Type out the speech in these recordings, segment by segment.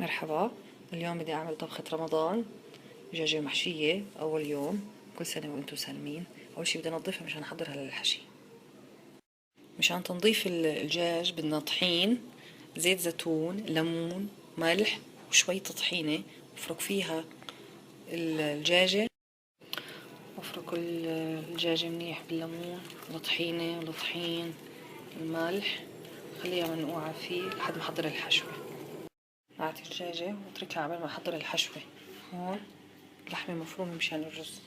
مرحبا. اليوم بدي أعمل طبخة رمضان، دجاجة محشية أول يوم. كل سنة وأنتم سالمين. أول شي بدي أنظفها مشان أحضرها للحشي. مشان تنظيف الدجاج بدنا طحين، زيت زيتون، ليمون، ملح وشوية طحينة. افرك فيها الدجاجة، افرك الدجاجة منيح بالليمون والطحينة والطحين الملح، خليها منقوعة فيه لحد ما أحضر الحشوة. أعطي الدجاجة واتركها عبال ما أحضر الحشوة. هون لحمة مفرومة مشان الرز.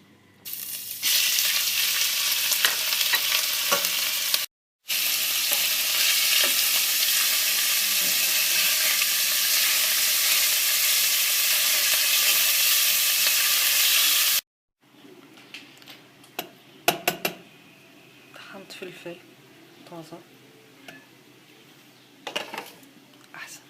طحنت فلفل طازة أحسن.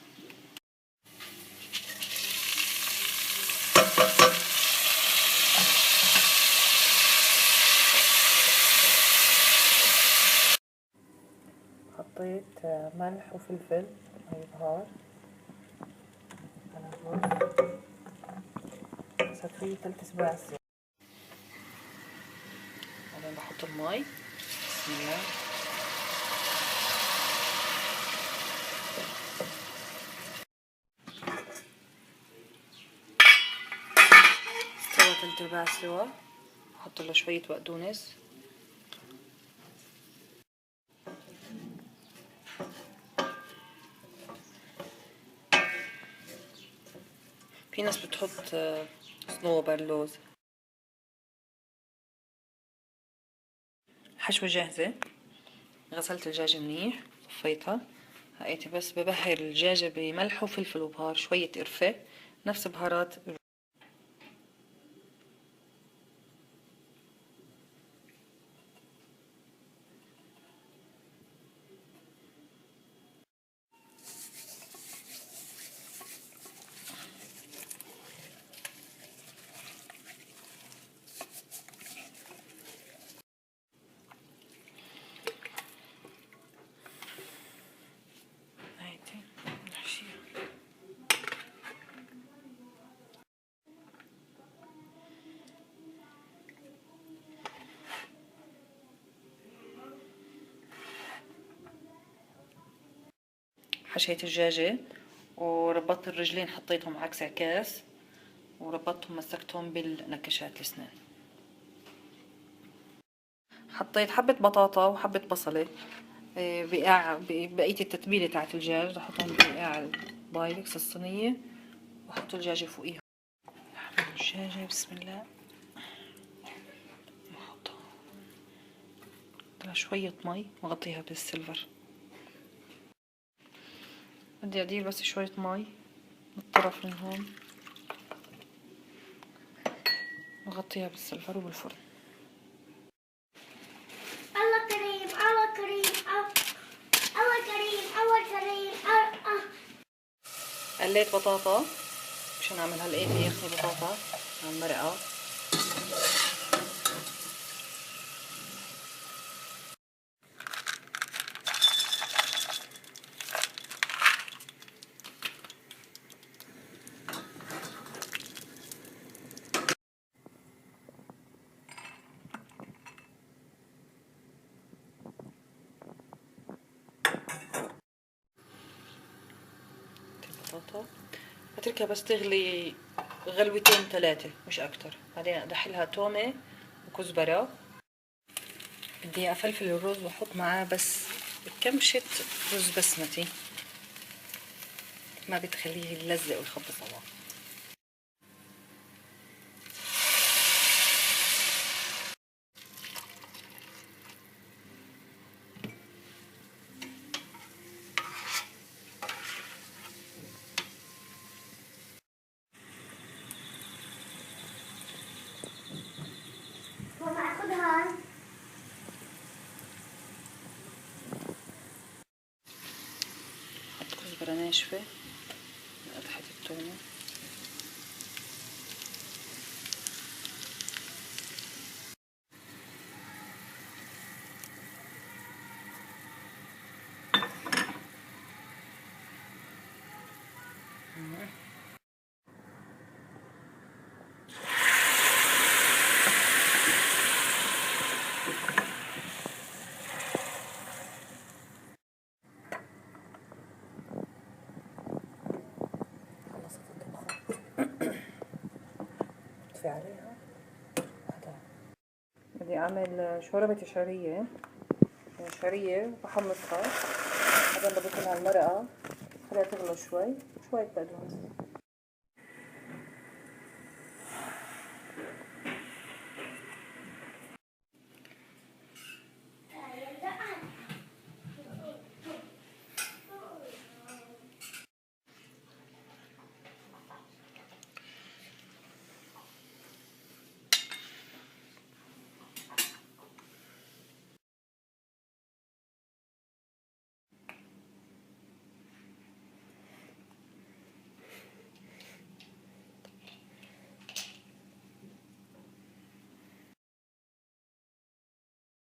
حطيت ملح وفلفل بهار على الرز. صار فيه 3 أسباع الزيت. بعدين بحط المي. بسم الله. استوى 3/4 سوا. بحط له شوية بقدونس. في ناس بتحط صنوبر لوز. الحشوة جاهزة. غسلت الدجاجة منيح صفيتها. هقيتي بس ببهر الدجاجة بملح وفلفل وبهار، شوية قرفة نفس بهارات. هايتي نحشيها. حشيت الدجاجة وربطت الرجلين، حطيتهم عكس عكاس وربطتهم مسكتهم بالنكشات الاسنان. حطيت حبة بطاطا وحبة بصلة بقية التتبيلة تاعت الدجاج. رح احطهم بقاع البايركس الصينية واحط الدجاجة فوقيها. لحم الدجاجة بسم الله. بحطها شوية مي وغطيها بالسيلفر. بدي ادير بس شوية مي من الطرف من هون وغطيها بالسيلفر وبالفرن. الله كريم الله كريم الله كريم الله كريم قليت بطاطا مشان اعمل هالقيت يخني بطاطا على المرقة. البطاطا بتركها بس تغلي غلوتين 3 مش اكتر. بعدين ادخلها تومة وكزبرة. بدي افلفل الرز واحط معاه بس كمشة رز بسمتي، ما بتخليه يلزق ويخبص على بعض. ماما اخذها. حط كزبرة ناشفة قطعة التومة. بطفي عليها. هذا بدي اعمل شوربة شعرية، شعرية بحمصها، بعدين بضيف لها المرقة، خليها تغلى شوي، شوية بقدونس.